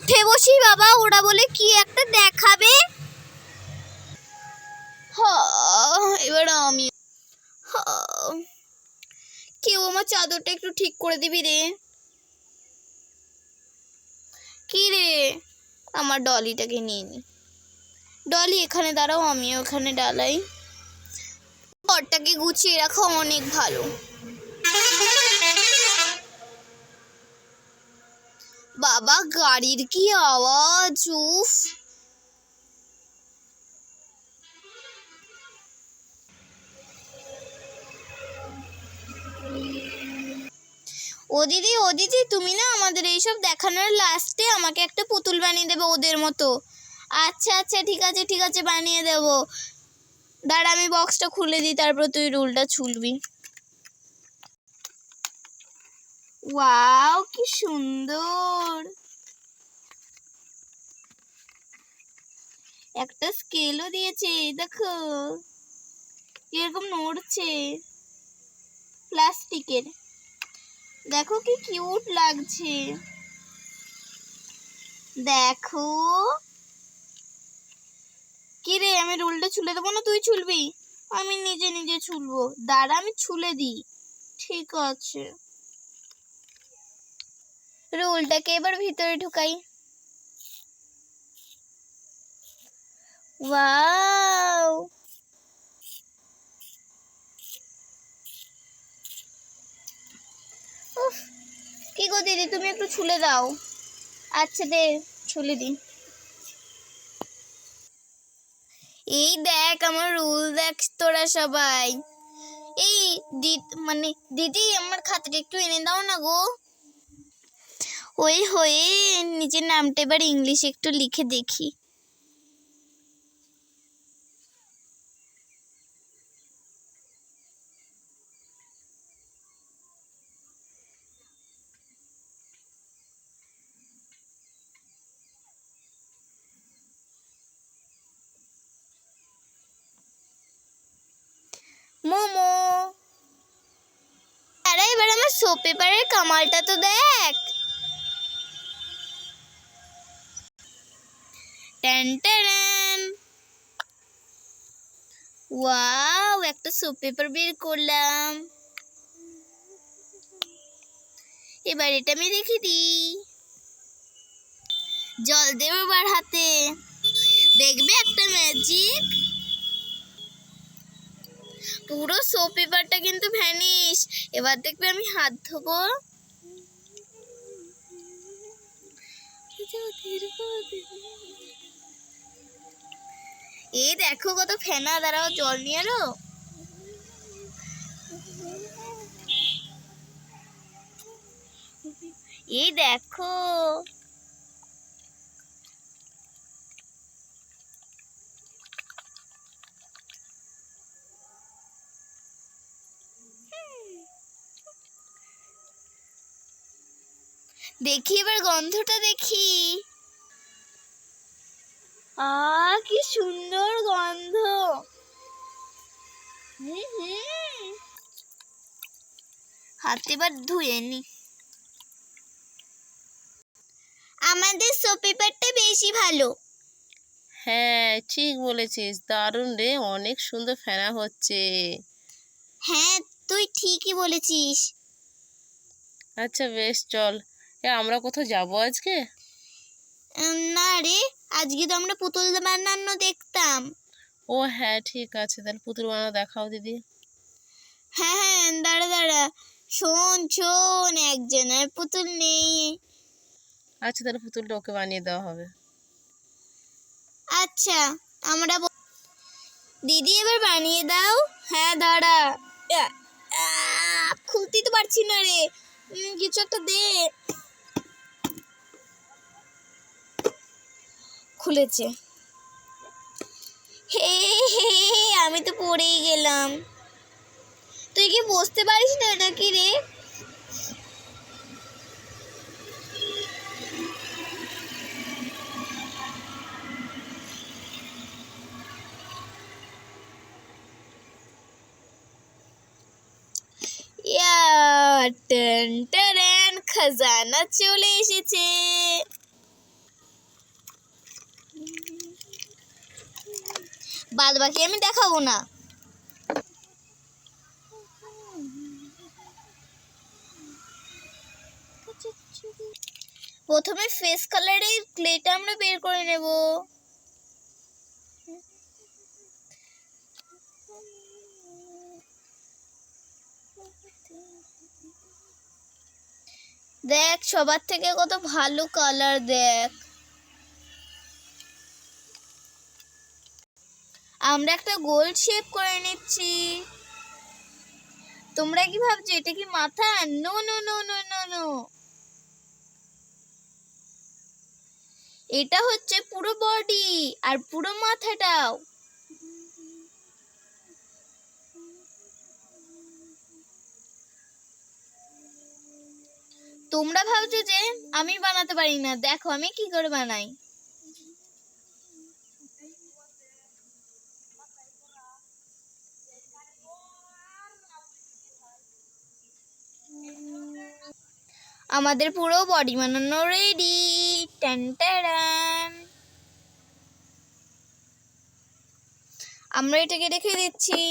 উঠে বসি বাবা, ওরা বলে কি একটা দেখাবে। এবার আমি কেউ আমার চাদরটা একটু ঠিক করে দিবি রে। কি রে, আমার ডলিটাকে নিয়ে নি। ডলি এখানে দাঁড়াও, আমিও ওখানে ডালাই। ঘরটাকে গুছিয়ে রাখা অনেক ভালো। বাবা গাড়ির কি আওয়াজ, উফ। ও দিদি তুমি না আমাদের এইসব দেখানোর লাস্টে আমাকে একটা পুতুল বানিয়ে দেবে ওদের মতো। আচ্ছা আচ্ছা ঠিক আছে বানিয়ে দেবো। দাঁড়া আমি বক্সটা খুলে দিই, তারপর তুই রুলটা ছুলবি। ওয়াও কি সুন্দর, একটা স্কেলও দিয়েছে দেখো, এরকম নড়ছে, প্লাস্টিকের। দেখো কি কিউট লাগছে, দেখো। কি রে, আমি রুলটা ছুলে দেবো না তুই ছুলবি? আমি নিজে ছুলবো, দাঁড়া আমি ছুলে দিই। ঠিক আছে, রোলটাকে এবার ভিতরে ঢুকাই। ওয়াও, উফ, কি গো দিদি তুমি একটু ছুলে দাও। আচ্ছা দে ছুলে দি। এই দেখ আমার রুল, দেখ তোরা সবাই। এই দিদি আমার খাতাটা একটু এনে দাও না গো। ওই হয়ে নিজের নামটা এবার ইংলিশে একটু লিখে দেখি। মোমো। আরে এবার আমার শো পেপারের কামালটা তো দেখ। টেন টেন, ওয়াও একটা শো পেপার বের করলাম। এবার এটা আমি রেখে দিই, জল দেব এবার হাতে, দেখবে একটা ম্যাজিক। পুরো শো পেপারটা কিন্তু ভ্যানিশ। এবার দেখবে আমি হাত ধোবো। এই দেখো কত ফেনা, দাঁড়াও জল নিয়ে এলো। এই দেখো, দেখি এবার গন্ধটা দেখি। কি সুন্দর গন্ধ। হাত এবার ধুয়ে নি। আমাদের শো পেপারটা বেশি ভালো। হ্যাঁ ঠিক বলেছিস, দারুণ রে, অনেক সুন্দর ফেনা হচ্ছে। হ্যাঁ তুই ঠিকই বলেছিস। আচ্ছা বেশ চল, আমরা কোথাও যাবো আজকে? না রে, আজকে তো আমরা পুতুল বানানো দেখতাম। ও হ্যাঁ ঠিক আছে, তাহলে পুতুল বানানো দেখাও দিদি। হ্যাঁ দাঁড়া শোন একজনের পুতুল নেই। আচ্ছা তাহলে পুতুলটা ওকে বানিয়ে দেওয়া হবে। আচ্ছা আমরা দিদি এবার বানিয়ে দাও। হ্যাঁ দাঁড়া, খুলতেই তো পারছি না রে, কিছু একটা দে। খুলেছে। হে আমি তো পড়েই গেলাম। তুই কি বসতে পারিস না নাকি রে? টেন টেন, খাজানা চলে এসেছে। বাদ বাকি আমি দেখাবো না। প্রথমে ফেস কালারের ক্লেটা আমরা বের করে নেব। দেখ সবার থেকে কত ভালো কালার, দেখ। আমরা একটা গোল শেপ করে নিচ্ছি। তোমরা কি ভাবছো এটা কি মাথা? No no no no no no, এটা হচ্ছে পুরো বডি আর পুরো মাথাটাও। তোমরা ভাবছো যে আমি বানাতে পারি না, দেখো আমি কি করে বানাই। আমাদের পুরো বডি বানানো রেডি। টান টাড়ান। আমরা এটাকে রেখে দিচ্ছি।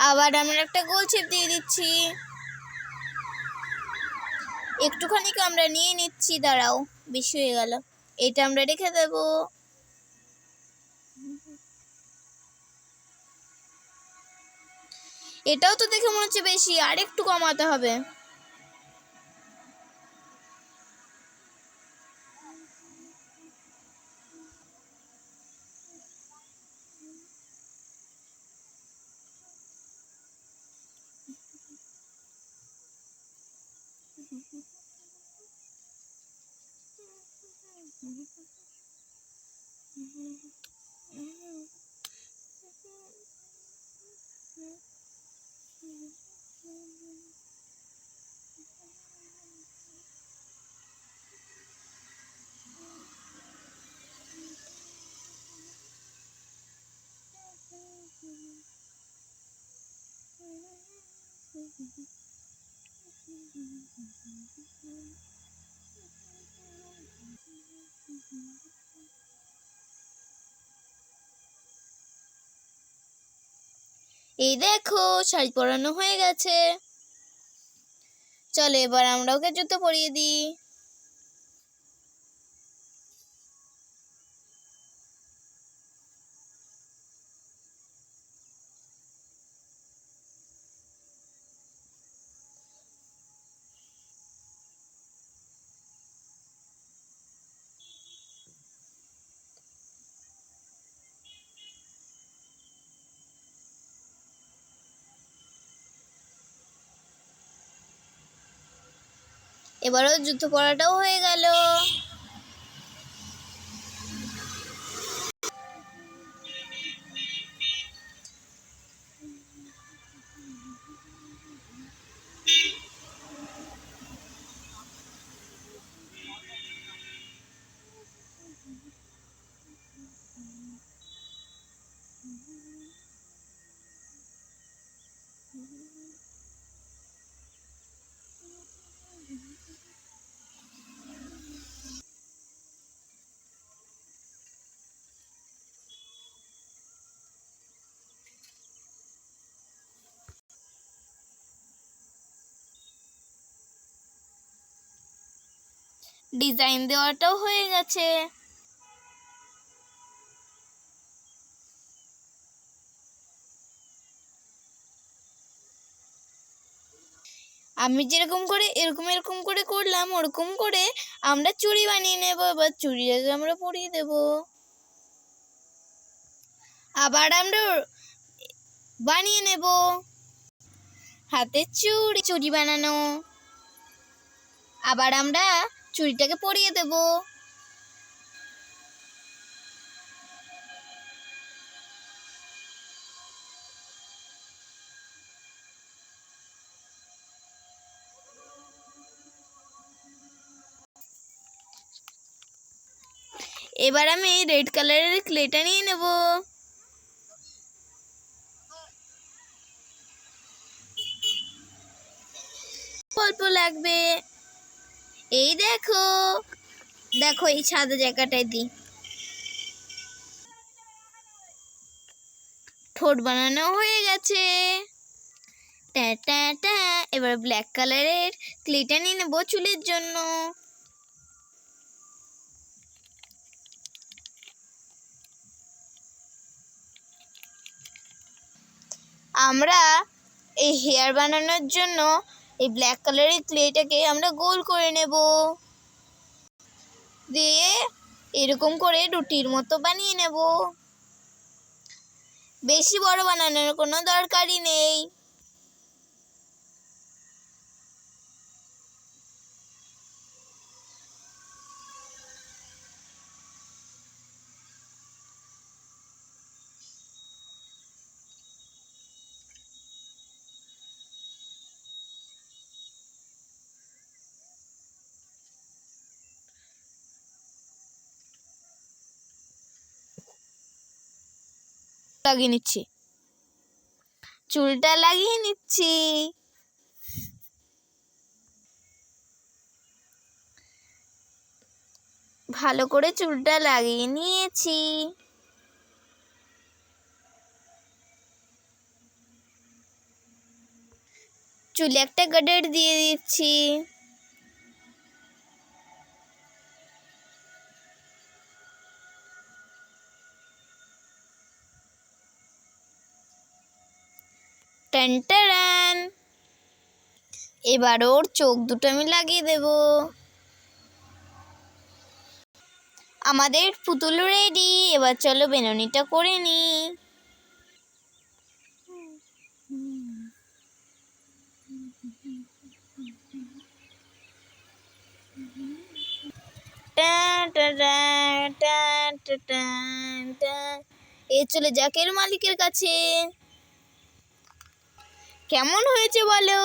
আবার আমরা একটা গোল শেপ দিয়ে দিচ্ছি। একটুখানি আমরা নিয়ে নিচ্ছি, দাঁড়াও, বেশি হয়ে গেল। এটা আমরা রেখে দেব। এটাও তো দেখে মনে হচ্ছে বেশি, আর একটু কমাতে হবে। এই দেখো শাড়ি পরানো হয়ে গেছে। চলো এবার আমরা ওকে জুতো পরিয়ে দিই। এবারও জুতো পরাটাও হয়ে গেল। ডিজাইন দেওয়াটাও হয়ে গেছে। আমি যেরকম করে এরকম এরকম করে করলাম, ওরকম করে আমরা চুড়ি বানিয়ে নেব। এবার চুড়িটাকে আমরা পরিয়ে দেব। আবার আমরা বানিয়ে নেব হাতের চুড়ি। চুড়ি বানানো, আবার আমরা চুড়িটাকে পরিয়ে দেব। এবার আমি রেড কালারের ক্লেটা নিয়ে নেব। অল্প লাগবে। এই দেখো দেখো এই সাদা জায়গাটায় দিই। ঠোঁট বানানো হয়ে গেছে। ট্যা ট্যা ট্যা। এবার ব্ল্যাক কালারের ক্লেটা নিয়ে নেবো চুলের জন্য। আমরা এই হেয়ার বানানোর জন্য এই ব্ল্যাক কালারের ক্লেটাকে আমরা গোল করে নেব, দিয়ে এরকম করে রুটির মতো বানিয়ে নেব। বেশি বড় বানানোর কোনো দরকারই নেই। লাগিয়ে নিচ্ছি, চুলটা লাগিয়ে নিচ্ছি। ভালো করে চুলটা লাগিয়ে নিয়েছি। চুলে একটা গার্ডার দিয়ে দিচ্ছি। টান টান। এবার ওর চোখ দুটো আমি লাগিয়ে দেব। আমাদের পুতুল রেডি। এবার চলো বেনুনিটা করে নি। এ চলে যাকের মালিকের কাছে। কেমন হয়েছে বলো?